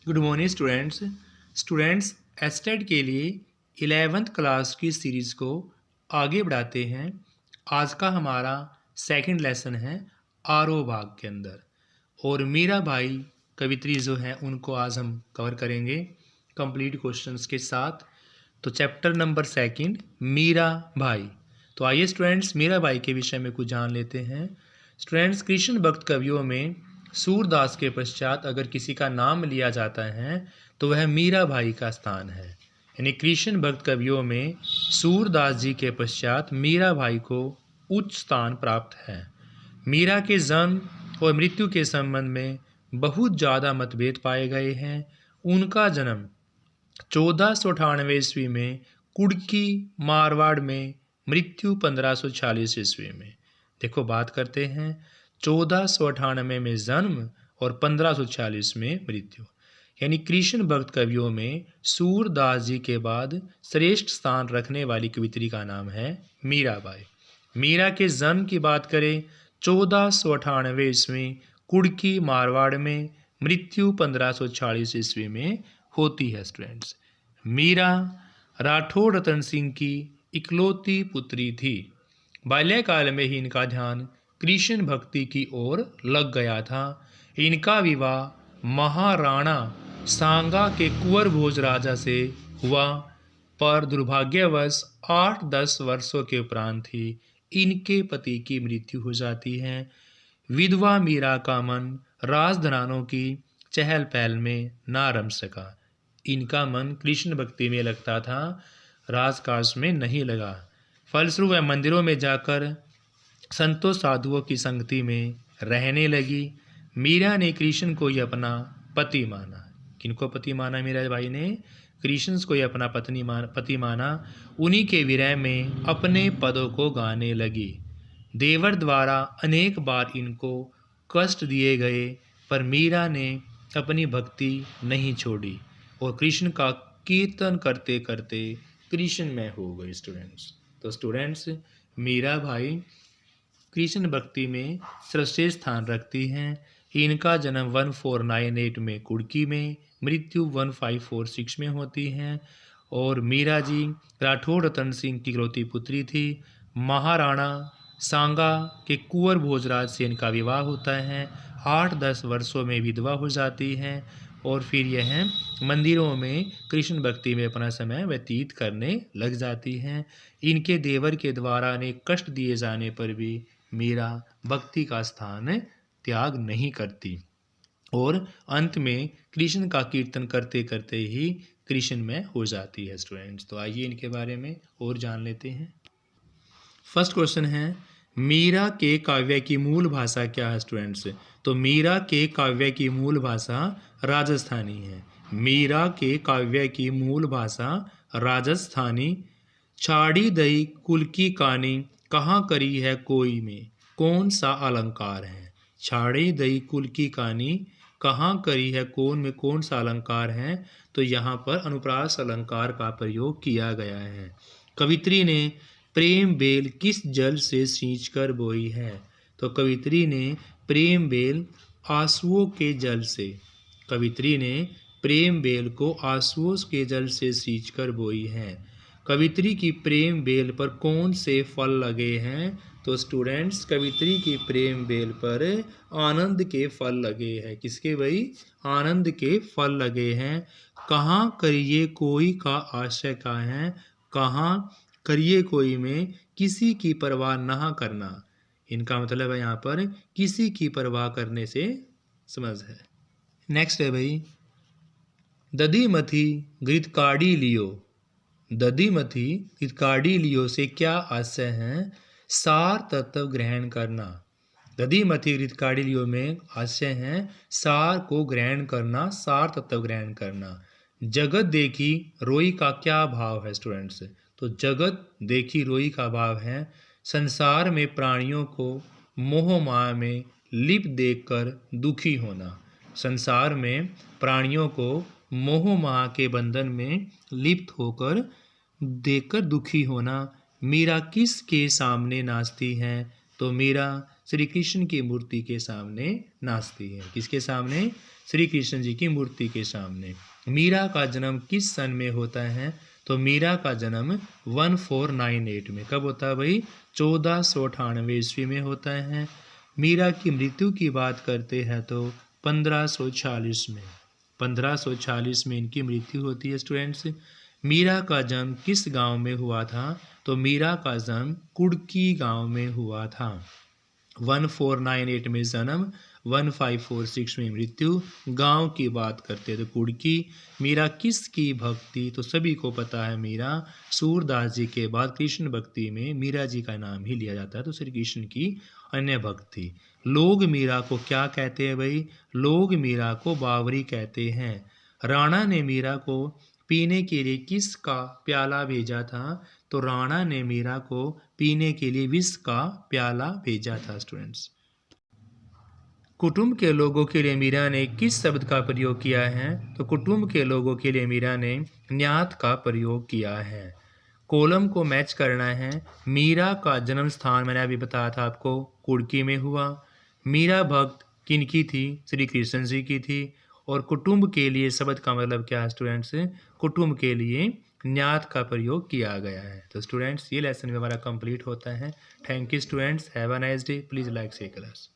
Good morning students estate के लिए 11th class की सीरीज़ को आगे बढ़ाते हैं। आज का हमारा सेकंड लेसन है आरो भाग के अंदर, और मीरा भाई कवित्री जो हैं उनको आज हम कवर करेंगे कंप्लीट क्वेश्चंस के साथ। तो चैप्टर नंबर सेकंड मीरा भाई। तो आइए स्टूडेंट्स मीरा भाई के विषय में कुछ जान लेते हैं। स्टूडेंट्स कृष्ण भक्त कवियों में सूरदास के पश्चात अगर किसी का नाम लिया जाता है तो वह मीरा भाई का स्थान है। यानी कृष्ण भक्त कवियों में सूरदास जी के पश्चात मीरा भाई को उच्च स्थान प्राप्त है। मीरा के जन्म और मृत्यु के संबंध में बहुत ज़्यादा मतभेद पाए गए हैं। उनका जन्म 1498 ईस्वी में कुड़की मारवाड़ में, मृत्यु 1546 ईस्वी में। देखो बात करते हैं 1498 में जन्म और 1546 में मृत्यु। यानी कृष्ण भक्त कवियों में सूरदास जी के बाद श्रेष्ठ स्थान रखने वाली कवित्री का नाम है मीराबाई। मीरा के जन्म की बात करें 1498 ईस्वी कुड़की मारवाड़ में, मृत्यु 1546 ईस्वी में होती है। स्टूडेंट्स मीरा राठौड़ रतन सिंह की इकलौती पुत्री थी। बाल्यकाल में ही इनका ध्यान कृष्ण भक्ति की ओर लग गया था। इनका विवाह महाराणा सांगा के कुंवर भोज राजा से हुआ, पर दुर्भाग्यवश 8-10 वर्षों के उपरांत ही इनके पति की मृत्यु हो जाती है। विधवा मीरा का मन राजघरानों की चहल पहल में ना रम सका। इनका मन कृष्ण भक्ति में लगता था, राजकाज में नहीं लगा। फलस्वरूप वह मंदिरों में जाकर संतों साधुओं की संगति में रहने लगी। मीरा ने कृष्ण को ही अपना पति माना। किनको पति माना? मीरा भाई ने कृष्ण को ही अपना पति माना। उन्हीं के विरह में अपने पदों को गाने लगी। देवर द्वारा अनेक बार इनको कष्ट दिए गए, पर मीरा ने अपनी भक्ति नहीं छोड़ी और कृष्ण का कीर्तन करते करते कृष्ण में हो गए। स्टूडेंट्स मीरा भाई कृष्ण भक्ति में सर्वश्रेष्ठ स्थान रखती हैं। इनका जन्म 1498 में कुड़की में, मृत्यु 1546 में होती हैं। और मीरा जी राठौड़ रतन सिंह की इकलौती पुत्री थी। महाराणा सांगा के कुंवर भोजराज से इनका विवाह होता है। 8-10 वर्षों में विधवा हो जाती हैं और फिर यह मंदिरों में कृष्ण भक्ति में अपना समय व्यतीत करने लग जाती हैं। इनके देवर के द्वारा अनेक कष्ट दिए जाने पर भी मीरा भक्ति का स्थान त्याग नहीं करती और अंत में कृष्ण का कीर्तन करते करते ही कृष्ण में हो जाती है। स्टूडेंट्स तो आइए इनके बारे में और जान लेते हैं। फर्स्ट क्वेश्चन है मीरा के काव्य की मूल भाषा क्या है? स्टूडेंट्स तो मीरा के काव्य की मूल भाषा राजस्थानी है। मीरा के काव्य की मूल भाषा राजस्थानी। छाड़ी दई कुल की कहानी कहाँ करी है कोई में कौन सा अलंकार है? छाड़ी दई कुल की कहानी कहाँ करी है कौन में कौन सा अलंकार है? तो यहाँ पर अनुप्रास अलंकार का प्रयोग किया गया है। कवित्री ने प्रेम बेल किस जल से सींच कर बोई है? तो कवित्री ने प्रेम बेल आंसुओं के जल से, कवित्री ने प्रेम बेल को आंसुओं के जल से सींच कर बोई है। कवित्री की प्रेम बेल पर कौन से फल लगे हैं? तो स्टूडेंट्स कवित्री की प्रेम बेल पर आनंद के फल लगे हैं। किसके भाई? आनंद के फल लगे हैं। कहाँ करिए कोई का आशय का है, कहाँ करिए कोई में किसी की परवाह ना करना। इनका मतलब है यहाँ पर किसी की परवाह करने से समझ है। नेक्स्ट है भाई दधी मथी घृतकाढ़ी लियो। दधी मथी घृतकाढ़ी लियो से क्या आशय है? सार तत्व ग्रहण करना। दधी मथी घृतकाढ़ी लियो में आशय है सार को ग्रहण करना, सार तत्व ग्रहण करना। जगत देखी रोई का क्या भाव है? स्टूडेंट्स तो जगत देखी रोई का भाव है संसार में प्राणियों को मोह माया में लिप्त देखकर दुखी होना। संसार में प्राणियों को मोह माया के बंधन में लिप्त होकर देखकर दुखी होना। मीरा किसके सामने नाचती है? तो मीरा श्री कृष्ण की मूर्ति के सामने नाचती है। किसके सामने? श्री कृष्ण जी की मूर्ति के सामने। मीरा का जन्म किस सन में होता है? तो मीरा का जन्म 1498 में। कब होता है भाई? 1498 ईस्वी में होता है। मीरा की मृत्यु की बात करते हैं तो 1546 में। 1546 में इनकी मृत्यु होती है स्टूडेंट्स। मीरा का जन्म किस गांव में हुआ था? तो मीरा का जन्म कुड़की गांव में हुआ था। 1498 में जन्म, 1546 में मृत्यु। गांव की बात करते हैं तो कुड़की। मीरा किसकी भक्ति? तो सभी को पता है मीरा सूरदास जी के बाद कृष्ण भक्ति में मीरा जी का नाम ही लिया जाता है, तो श्री कृष्ण की अन्य भक्ति। लोग मीरा को क्या कहते हैं भाई? लोग मीरा को बावरी कहते हैं। राणा ने मीरा को पीने के लिए किसका प्याला भेजा था? तो राणा ने मीरा को पीने के लिए विष का प्याला भेजा था स्टूडेंट्स। कुटुंब के लोगों के लिए मीरा ने किस शब्द का प्रयोग किया है? तो कुटुंब के लोगों के लिए मीरा ने न्यात का प्रयोग किया है। कॉलम को मैच करना है। मीरा का जन्म स्थान मैंने अभी बताया था आपको, कुड़की में हुआ। मीरा भक्त किनकी थी? श्री कृष्ण जी की थी। और कुटुंब के लिए शब्द का मतलब क्या है स्टूडेंट्स? कुटुंब के लिए न्यात का प्रयोग किया गया है। तो स्टूडेंट्स ये लेसन भी हमारा कंप्लीट होता है। Thank you students, have a nice day. Please like share class.